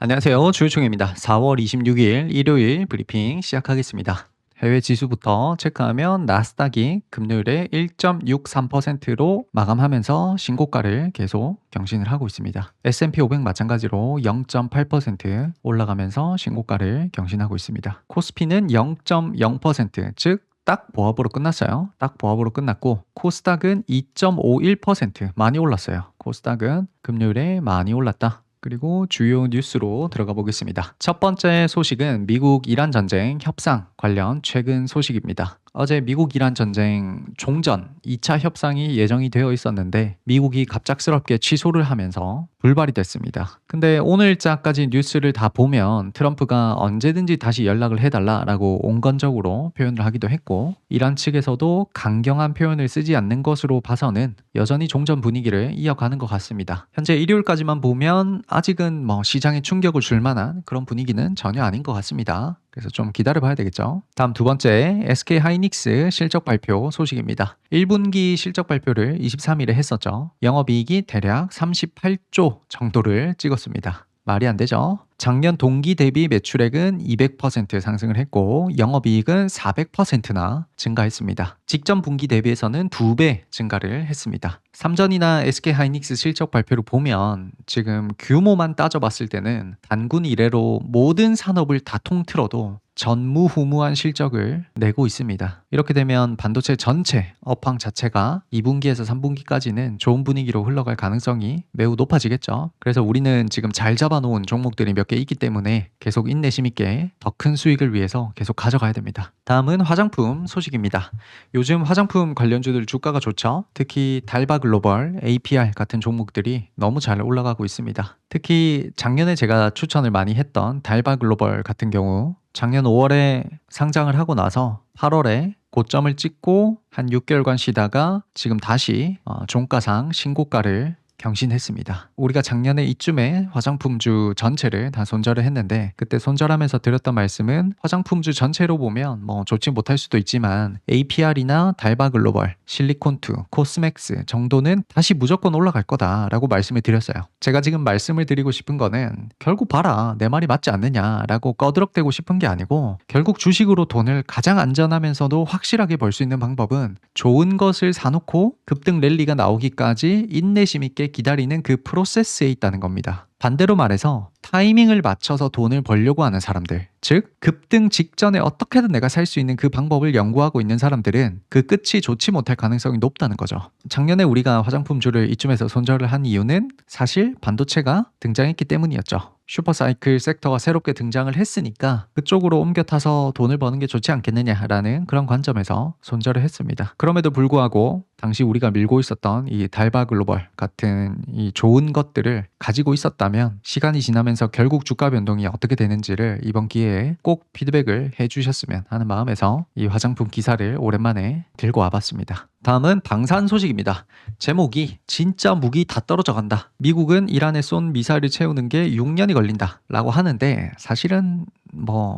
안녕하세요. 주유총입니다. 4월 26일 일요일 브리핑 시작하겠습니다. 해외 지수부터 체크하면 나스닥이 금요일에 1.63%로 마감하면서 신고가를 계속 경신을 하고 있습니다. S&P 500 마찬가지로 0.8% 올라가면서 신고가를 경신하고 있습니다. 코스피는 0.0%, 즉 딱 보합으로 끝났어요. 딱 보합으로 끝났고 코스닥은 2.51% 많이 올랐어요. 코스닥은 금요일에 많이 올랐다. 그리고 주요 뉴스로 들어가 보겠습니다. 첫 번째 소식은 미국 이란 전쟁 협상 관련 최근 소식입니다. 어제 미국 이란 전쟁 종전 2차 협상이 예정이 되어 있었는데 미국이 갑작스럽게 취소를 하면서 불발이 됐습니다. 근데 오늘자까지 뉴스를 다 보면 트럼프가 언제든지 다시 연락을 해달라라고 온건적으로 표현을 하기도 했고 이란 측에서도 강경한 표현을 쓰지 않는 것으로 봐서는 여전히 종전 분위기를 이어가는 것 같습니다. 현재 일요일까지만 보면 아직은 시장에 충격을 줄 만한 그런 분위기는 전혀 아닌 것 같습니다. 그래서 좀 기다려봐야 되겠죠. 다음 두 번째, SK 하이닉스 실적 발표 소식입니다. 1분기 실적 발표를 23일에 했었죠. 영업이익이 대략 38조 정도를 찍었습니다. 말이 안 되죠. 작년 동기 대비 매출액은 200% 상승을 했고 영업이익은 400%나 증가했습니다. 직전 분기 대비해서는 2배 증가를 했습니다. 삼전이나 SK하이닉스 실적 발표를 보면 지금 규모만 따져봤을 때는 단군 이래로 모든 산업을 다 통틀어도 전무후무한 실적을 내고 있습니다. 이렇게 되면 반도체 전체 업황 자체가 2분기에서 3분기까지는 좋은 분위기로 흘러갈 가능성이 매우 높아지겠죠. 그래서 우리는 지금 잘 잡아놓은 종목들이 몇 개 있기 때문에 계속 인내심 있게 더 큰 수익을 위해서 계속 가져가야 됩니다. 다음은 화장품 소식입니다. 요즘 화장품 관련주들 주가가 좋죠. 특히 달바글로벌, APR 같은 종목들이 너무 잘 올라가고 있습니다. 특히 작년에 제가 추천을 많이 했던 달바글로벌 같은 경우 작년 5월에 상장을 하고 나서 8월에 고점을 찍고 한 6개월간 쉬다가 지금 다시 종가상 신고가를 경신했습니다. 우리가 작년에 이쯤에 화장품주 전체를 다 손절을 했는데 그때 손절하면서 드렸던 말씀은 화장품주 전체로 보면 좋지 못할 수도 있지만 APR이나 달바글로벌, 실리콘2, 코스맥스 정도는 다시 무조건 올라갈 거다라고 말씀을 드렸어요. 제가 지금 말씀을 드리고 싶은 거는 결국 봐라 내 말이 맞지 않느냐라고 꺼드럭대고 싶은 게 아니고 결국 주식으로 돈을 가장 안전하면서도 확실하게 벌 수 있는 방법은 좋은 것을 사놓고 급등 랠리가 나오기까지 인내심 있게 기다리는 그 프로세스에 있다는 겁니다. 반대로 말해서 타이밍을 맞춰서 돈을 벌려고 하는 사람들, 즉 급등 직전에 어떻게든 내가 살 수 있는 그 방법을 연구하고 있는 사람들은 그 끝이 좋지 못할 가능성이 높다는 거죠. 작년에 우리가 화장품주를 이쯤에서 손절을 한 이유는 사실 반도체가 등장했기 때문이었죠. 슈퍼사이클 섹터가 새롭게 등장을 했으니까 그쪽으로 옮겨 타서 돈을 버는 게 좋지 않겠느냐라는 그런 관점에서 손절을 했습니다. 그럼에도 불구하고 당시 우리가 밀고 있었던 이 달바글로벌 같은 이 좋은 것들을 가지고 있었다면 시간이 지나면서 결국 주가 변동이 어떻게 되는지를 이번 기회에 꼭 피드백을 해주셨으면 하는 마음에서 이 화장품 기사를 오랜만에 들고 와봤습니다. 다음은 방산 소식입니다. 제목이 진짜 무기 다 떨어져 간다. 미국은 이란에 쏜 미사일을 채우는 게 6년이 걸린다 라고 하는데 사실은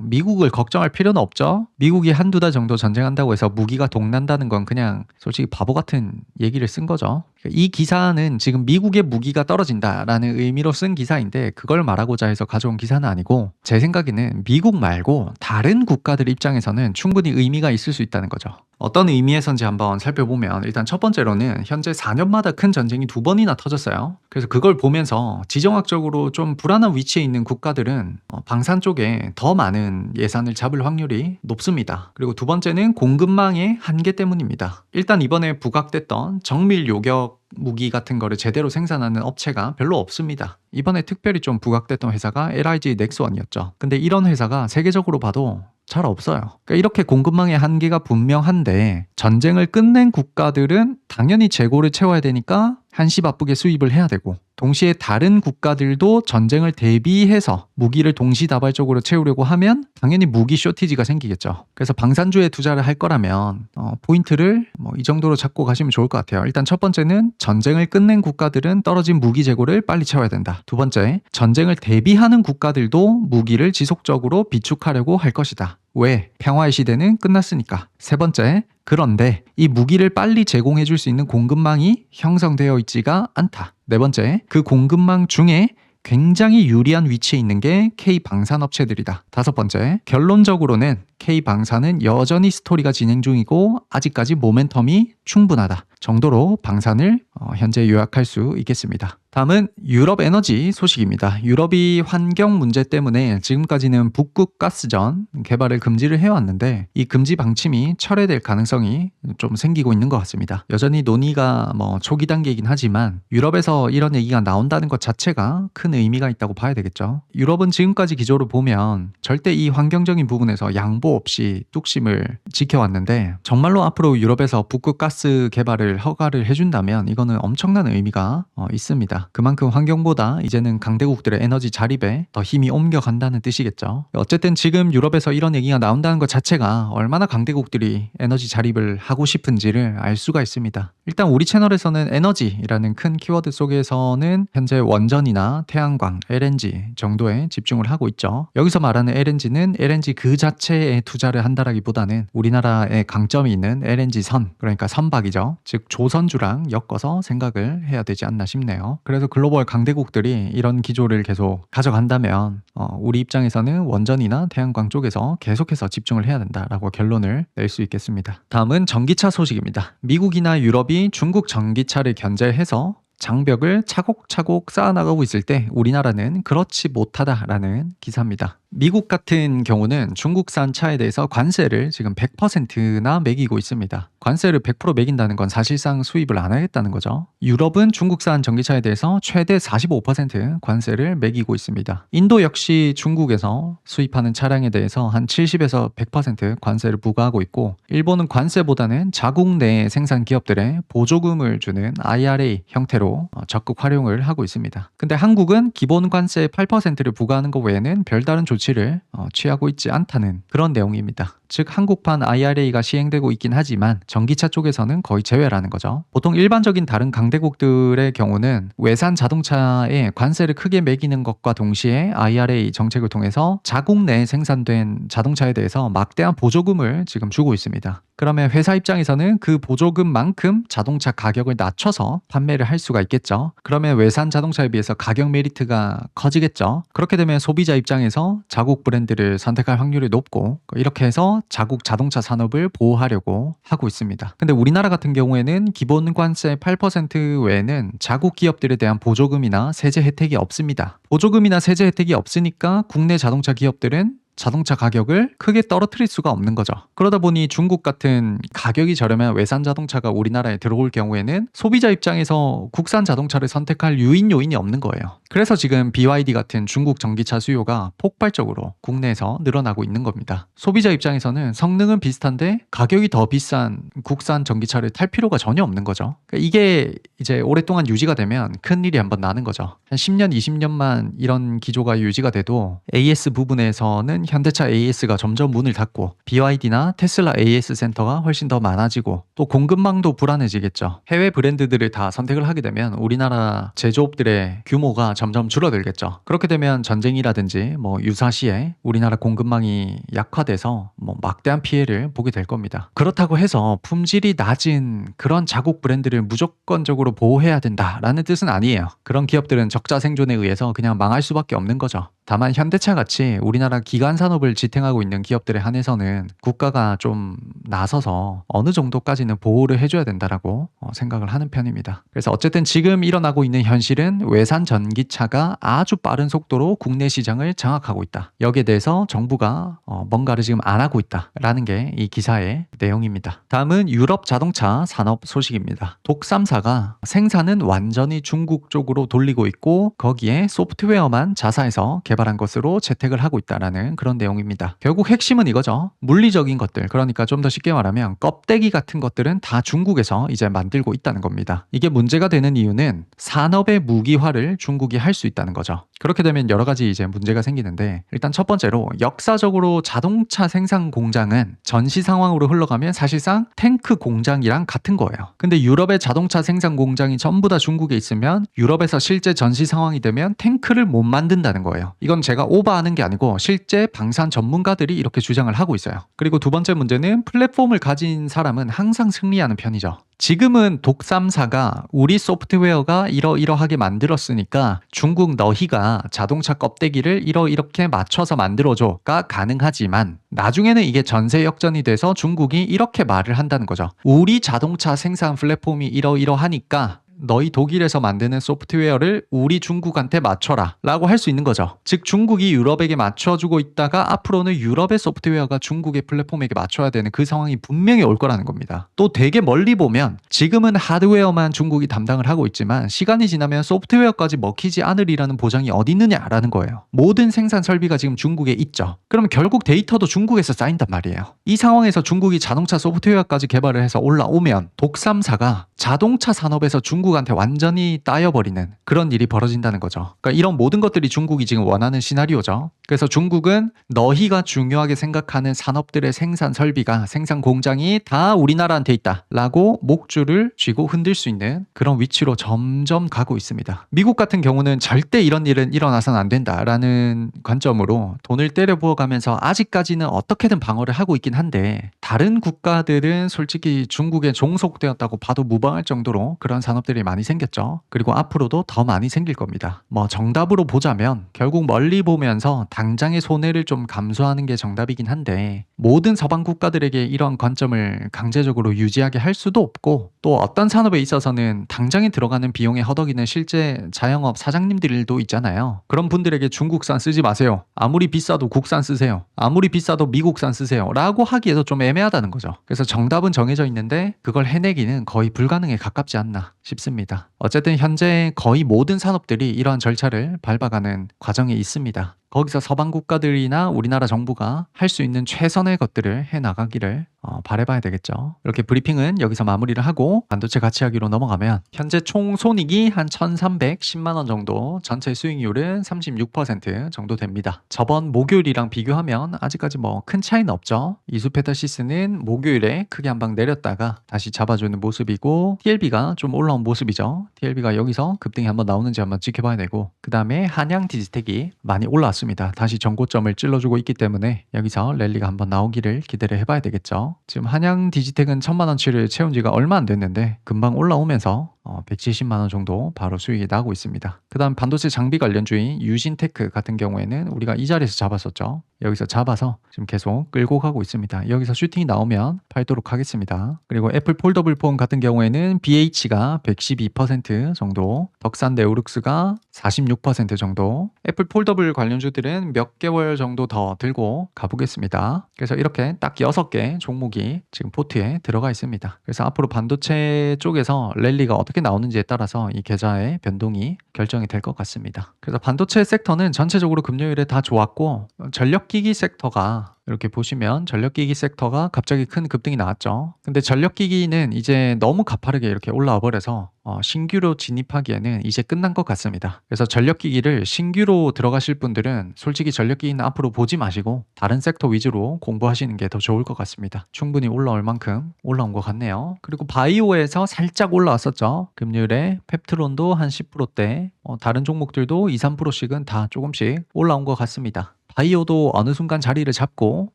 미국을 걱정할 필요는 없죠. 미국이 한두 달 정도 전쟁한다고 해서 무기가 동난다는 건 그냥 솔직히 바보 같은 얘기를 쓴 거죠. 이 기사는 지금 미국의 무기가 떨어진다라는 의미로 쓴 기사인데 그걸 말하고자 해서 가져온 기사는 아니고 제 생각에는 미국 말고 다른 국가들 입장에서는 충분히 의미가 있을 수 있다는 거죠. 어떤 의미에선지 한번 살펴보면 일단 첫 번째로는 현재 4년마다 큰 전쟁이 2번이나 터졌어요. 그래서 그걸 보면서 지정학적으로 좀 불안한 위치에 있는 국가들은 방산 쪽에 더 많은 예산을 잡을 확률이 높습니다. 그리고 두 번째는 공급망의 한계 때문입니다. 일단 이번에 부각됐던 정밀 요격 무기 같은 거를 제대로 생산하는 업체가 별로 없습니다. 이번에 특별히 좀 부각됐던 회사가 LIG 넥스원이었죠. 근데 이런 회사가 세계적으로 봐도 잘 없어요. 그러니까 이렇게 공급망의 한계가 분명한데 전쟁을 끝낸 국가들은 당연히 재고를 채워야 되니까 한시바쁘게 수입을 해야 되고 동시에 다른 국가들도 전쟁을 대비해서 무기를 동시다발적으로 채우려고 하면 당연히 무기 쇼티지가 생기겠죠. 그래서 방산주에 투자를 할 거라면 포인트를 이 정도로 잡고 가시면 좋을 것 같아요. 일단 첫 번째는 전쟁을 끝낸 국가들은 떨어진 무기 재고를 빨리 채워야 된다. 두 번째, 전쟁을 대비하는 국가들도 무기를 지속적으로 비축하려고 할 것이다. 왜? 평화의 시대는 끝났으니까. 세 번째, 그런데 이 무기를 빨리 제공해 줄 수 있는 공급망이 형성되어 있지가 않다. 네 번째, 그 공급망 중에 굉장히 유리한 위치에 있는 게 K방산업체들이다. 5번째, 결론적으로는 K방산은 여전히 스토리가 진행 중이고 아직까지 모멘텀이 충분하다 정도로 방산을 현재 요약할 수 있겠습니다. 다음은 유럽 에너지 소식입니다. 유럽이 환경 문제 때문에 지금까지는 북극 가스전 개발을 금지를 해왔는데 이 금지 방침이 철회될 가능성이 좀 생기고 있는 것 같습니다. 여전히 논의가 초기 단계이긴 하지만 유럽에서 이런 얘기가 나온다는 것 자체가 큰 의미가 있다고 봐야 되겠죠. 유럽은 지금까지 기조를 보면 절대 이 환경적인 부분에서 양보 없이 뚝심을 지켜왔는데 정말로 앞으로 유럽에서 북극 가스 개발을 허가를 해준다면 이거는 엄청난 의미가 있습니다. 그만큼 환경보다 이제는 강대국들의 에너지 자립에 더 힘이 옮겨간다는 뜻이겠죠. 어쨌든 지금 유럽에서 이런 얘기가 나온다는 것 자체가 얼마나 강대국들이 에너지 자립을 하고 싶은지를 알 수가 있습니다. 일단 우리 채널에서는 에너지라는 큰 키워드 속에서는 현재 원전이나 태양광, LNG 정도에 집중을 하고 있죠. 여기서 말하는 LNG는 LNG 그 자체에 투자를 한다라기보다는 우리나라에 강점이 있는 LNG 선, 그러니까 선박이죠. 즉 조선주랑 엮어서 생각을 해야 되지 않나 싶네요. 그래서 글로벌 강대국들이 이런 기조를 계속 가져간다면 우리 입장에서는 원전이나 태양광 쪽에서 계속해서 집중을 해야 된다라고 결론을 낼 수 있겠습니다. 다음은 전기차 소식입니다. 미국이나 유럽이 중국 전기차를 견제해서 장벽을 차곡차곡 쌓아나가고 있을 때 우리나라는 그렇지 못하다라는 기사입니다. 미국 같은 경우는 중국산 차에 대해서 관세를 지금 100%나 매기고 있습니다. 관세를 100% 매긴다는 건 사실상 수입을 안 하겠다는 거죠. 유럽은 중국산 전기차에 대해서 최대 45% 관세를 매기고 있습니다. 인도 역시 중국에서 수입하는 차량에 대해서 한 70에서 100% 관세를 부과하고 있고, 일본은 관세보다는 자국 내 생산 기업들의 보조금을 주는 IRA 형태로 적극 활용을 하고 있습니다. 근데 한국은 기본 관세 8%를 부과하는 것 외에는 별다른 조치를 취하고 있지 않다는 그런 내용입니다. 즉 한국판 IRA가 시행되고 있긴 하지만 전기차 쪽에서는 거의 제외라는 거죠. 보통 일반적인 다른 강대국들의 경우는 외산 자동차에 관세를 크게 매기는 것과 동시에 IRA 정책을 통해서 자국 내에 생산된 자동차에 대해서 막대한 보조금을 지금 주고 있습니다. 그러면 회사 입장에서는 그 보조금만큼 자동차 가격을 낮춰서 판매를 할 수가 있겠죠. 그러면 외산 자동차에 비해서 가격 메리트가 커지겠죠. 그렇게 되면 소비자 입장에서 자국 브랜드를 선택할 확률이 높고, 이렇게 해서 자국 자동차 산업을 보호하려고 하고 있습니다. 근데 우리나라 같은 경우에는 기본 관세 8% 외에는 자국 기업들에 대한 보조금이나 세제 혜택이 없습니다. 보조금이나 세제 혜택이 없으니까 국내 자동차 기업들은 자동차 가격을 크게 떨어뜨릴 수가 없는 거죠. 그러다 보니 중국 같은 가격이 저렴한 외산 자동차가 우리나라에 들어올 경우에는 소비자 입장에서 국산 자동차를 선택할 유인 요인이 없는 거예요. 그래서 지금 BYD 같은 중국 전기차 수요가 폭발적으로 국내에서 늘어나고 있는 겁니다. 소비자 입장에서는 성능은 비슷한데 가격이 더 비싼 국산 전기차를 탈 필요가 전혀 없는 거죠. 그러니까 이게 이제 오랫동안 유지가 되면 큰일이 한번 나는 거죠. 한 10년, 20년만 이런 기조가 유지가 돼도 AS 부분에서는 현대차 AS가 점점 문을 닫고 BYD나 테슬라 AS 센터가 훨씬 더 많아지고, 또 공급망도 불안해지겠죠. 해외 브랜드들을 다 선택을 하게 되면 우리나라 제조업들의 규모가 점점 줄어들겠죠. 그렇게 되면 전쟁이라든지 유사시에 우리나라 공급망이 약화돼서 막대한 피해를 보게 될 겁니다. 그렇다고 해서 품질이 낮은 그런 자국 브랜드를 무조건적으로 보호해야 된다라는 뜻은 아니에요. 그런 기업들은 적자 생존에 의해서 그냥 망할 수밖에 없는 거죠. 다만 현대차 같이 우리나라 기간 산업을 지탱하고 있는 기업들에 한해서는 국가가 좀 나서서 어느 정도까지는 보호를 해줘야 된다라고 생각을 하는 편입니다. 그래서 어쨌든 지금 일어나고 있는 현실은 외산 전기차가 아주 빠른 속도로 국내 시장을 장악하고 있다. 여기에 대해서 정부가 뭔가를 지금 안 하고 있다라는 게 이 기사의 내용입니다. 다음은 유럽 자동차 산업 소식입니다. 독3사가 생산은 완전히 중국 쪽으로 돌리고 있고 거기에 소프트웨어만 자사해서 개발한 것으로 채택을 하고 있다라는 그런 내용입니다. 결국 핵심은 이거죠. 물리적인 것들, 그러니까 좀 더 쉽게 말하면 껍데기 같은 것들은 다 중국에서 이제 만들고 있다는 겁니다. 이게 문제가 되는 이유는 산업의 무기화를 중국이 할 수 있다는 거죠. 그렇게 되면 여러 가지 이제 문제가 생기는데, 일단 첫 번째로 역사적으로 자동차 생산 공장은 전시 상황으로 흘러가면 사실상 탱크 공장이랑 같은 거예요. 근데 유럽의 자동차 생산 공장이 전부 다 중국에 있으면 유럽에서 실제 전시 상황이 되면 탱크를 못 만든다는 거예요. 이건 제가 오버하는 게 아니고 실제 방산 전문가들이 이렇게 주장을 하고 있어요. 그리고 두 번째 문제는 플랫폼을 가진 사람은 항상 승리하는 편이죠. 지금은 독3사가 우리 소프트웨어가 이러이러하게 만들었으니까 중국 너희가 자동차 껍데기를 이렇게 맞춰서 만들어줘가 가능하지만 나중에는 이게 전세 역전이 돼서 중국이 이렇게 말을 한다는 거죠. 우리 자동차 생산 플랫폼이 이러이러하니까 너희 독일에서 만드는 소프트웨어를 우리 중국한테 맞춰라 라고 할 수 있는 거죠. 즉 중국이 유럽에게 맞춰주고 있다가 앞으로는 유럽의 소프트웨어가 중국의 플랫폼에게 맞춰야 되는 그 상황이 분명히 올 거라는 겁니다. 또 되게 멀리 보면 지금은 하드웨어만 중국이 담당을 하고 있지만 시간이 지나면 소프트웨어까지 먹히지 않으리라는 보장이 어디 있느냐라는 거예요. 모든 생산 설비가 지금 중국에 있죠. 그럼 결국 데이터도 중국에서 쌓인단 말이에요. 이 상황에서 중국이 자동차 소프트웨어까지 개발을 해서 올라오면 독3사가 자동차 산업에서 중국한테 완전히 따여버리는 그런 일이 벌어진다는 거죠. 그러니까 이런 모든 것들이 중국이 지금 원하는 시나리오죠. 그래서 중국은 너희가 중요하게 생각하는 산업들의 생산 설비가 생산 공장이 다 우리나라한테 있다 라고 목줄을 쥐고 흔들 수 있는 그런 위치로 점점 가고 있습니다. 미국 같은 경우는 절대 이런 일은 일어나서는 안 된다라는 관점으로 돈을 때려 부어가면서 아직까지는 어떻게든 방어를 하고 있긴 한데 다른 국가들은 솔직히 중국에 종속되었다고 봐도 무방할 정도로 그런 산업들이 많이 생겼죠. 그리고 앞으로도 더 많이 생길 겁니다. 정답으로 보자면 결국 멀리 보면서 당장의 손해를 좀 감수하는 게 정답이긴 한데 모든 서방 국가들에게 이런 관점을 강제적으로 유지하게 할 수도 없고 또 어떤 산업에 있어서는 당장에 들어가는 비용에 허덕이는 실제 자영업 사장님들도 있잖아요. 그런 분들에게 중국산 쓰지 마세요. 아무리 비싸도 국산 쓰세요. 아무리 비싸도 미국산 쓰세요. 라고 하기에도 좀 애매하다는 거죠. 그래서 정답은 정해져 있는데 그걸 해내기는 거의 불가능에 가깝지 않나 싶습니다. 어쨌든 현재 거의 모든 산업들이 이러한 절차를 밟아가는 과정에 있습니다. 거기서 서방 국가들이나 우리나라 정부가 할 수 있는 최선의 것들을 해나가기를 바라봐야 되겠죠. 이렇게 브리핑은 여기서 마무리를 하고 반도체 가치 이야기로 넘어가면 현재 총 손익이 한 1,310만 원 정도, 전체 수익률은 36% 정도 됩니다. 저번 목요일이랑 비교하면 아직까지 큰 차이는 없죠. 이수페타시스는 목요일에 크게 한 방 내렸다가 다시 잡아주는 모습이고 TLB가 좀 올라온 모습이죠. TLB가 여기서 급등이 한번 나오는지 한번 지켜봐야 되고 그 다음에 한양 디지텍이 많이 올라왔습니다. 다시 전고점을 찔러주고 있기 때문에 여기서 랠리가 한번 나오기를 기대를 해봐야 되겠죠. 지금 한양 디지텍은 1,000만원치를 채운 지가 얼마 안 됐는데 금방 올라오면서 170만 원 정도 바로 수익이 나고 있습니다. 그 다음 반도체 장비 관련주인 유진테크 같은 경우에는 우리가 이 자리에서 잡았었죠. 여기서 잡아서 지금 계속 끌고 가고 있습니다. 여기서 슈팅이 나오면 팔도록 하겠습니다. 그리고 애플 폴더블 폰 같은 경우에는 BH가 112% 정도, 덕산 네오룩스가 46% 정도, 애플 폴더블 관련주들은 몇 개월 정도 더 들고 가보겠습니다. 그래서 이렇게 딱 6개 종목이 지금 포트에 들어가 있습니다. 그래서 앞으로 반도체 쪽에서 랠리가 어떻게 나오는지에 따라서 이 계좌의 변동이 결정이 될 것 같습니다. 그래서 반도체 섹터는 전체적으로 금요일에 다 좋았고 전력기기 섹터가 이렇게 보시면 전력기기 섹터가 갑자기 큰 급등이 나왔죠. 근데 전력기기는 이제 너무 가파르게 이렇게 올라와 버려서 신규로 진입하기에는 이제 끝난 것 같습니다. 그래서 전력기기를 신규로 들어가실 분들은 솔직히 전력기기는 앞으로 보지 마시고 다른 섹터 위주로 공부하시는 게 더 좋을 것 같습니다. 충분히 올라올 만큼 올라온 것 같네요. 그리고 바이오에서 살짝 올라왔었죠. 금요일에 펩트론도 한 10%대, 다른 종목들도 2, 3%씩은 다 조금씩 올라온 것 같습니다. 바이오도 어느 순간 자리를 잡고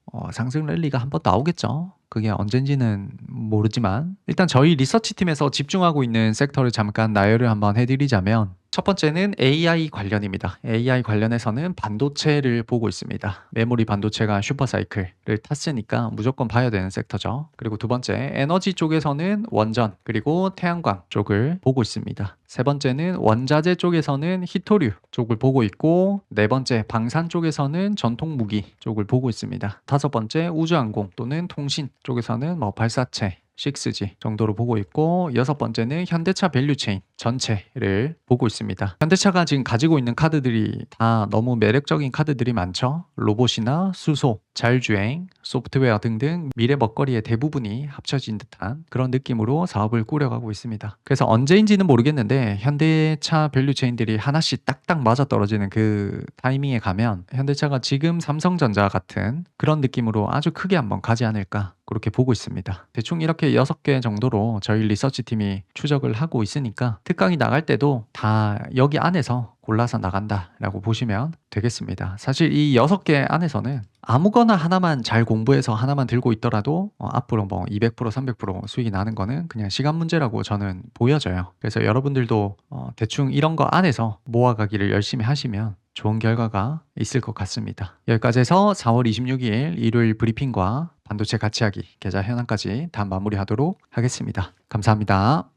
상승 랠리가 한번 나오겠죠. 그게 언젠지는 모르지만 일단 저희 리서치팀에서 집중하고 있는 섹터를 잠깐 나열을 한번 해드리자면 첫 번째는 AI 관련입니다. AI 관련해서는 반도체를 보고 있습니다. 메모리 반도체가 슈퍼사이클을 탔으니까 무조건 봐야 되는 섹터죠. 그리고 두 번째, 에너지 쪽에서는 원전 그리고 태양광 쪽을 보고 있습니다. 세 번째는 원자재 쪽에서는 히토류 쪽을 보고 있고 네 번째, 방산 쪽에서는 전통무기 쪽을 보고 있습니다. 다섯 번째, 우주항공 또는 통신 쪽에서는 발사체 6G 정도로 보고 있고 여섯 번째는 현대차 밸류체인 전체를 보고 있습니다. 현대차가 지금 가지고 있는 카드들이 다 너무 매력적인 카드들이 많죠. 로봇이나 수소, 자율주행, 소프트웨어 등등 미래 먹거리의 대부분이 합쳐진 듯한 그런 느낌으로 사업을 꾸려가고 있습니다. 그래서 언제인지는 모르겠는데 현대차 밸류체인들이 하나씩 딱딱 맞아떨어지는 그 타이밍에 가면 현대차가 지금 삼성전자 같은 그런 느낌으로 아주 크게 한번 가지 않을까 그렇게 보고 있습니다. 대충 이렇게 6개 정도로 저희 리서치 팀이 추적을 하고 있으니까 특강이 나갈 때도 다 여기 안에서 골라서 나간다라고 보시면 되겠습니다. 사실 이 6개 안에서는 아무거나 하나만 잘 공부해서 하나만 들고 있더라도 앞으로 뭐 200% 300% 수익이 나는 거는 그냥 시간 문제라고 저는 보여져요. 그래서 여러분들도 대충 이런 거 안에서 모아가기를 열심히 하시면 좋은 결과가 있을 것 같습니다. 여기까지 해서 4월 26일 일요일 브리핑과 반도체 같이 하기 계좌 현황까지 다 마무리하도록 하겠습니다. 감사합니다.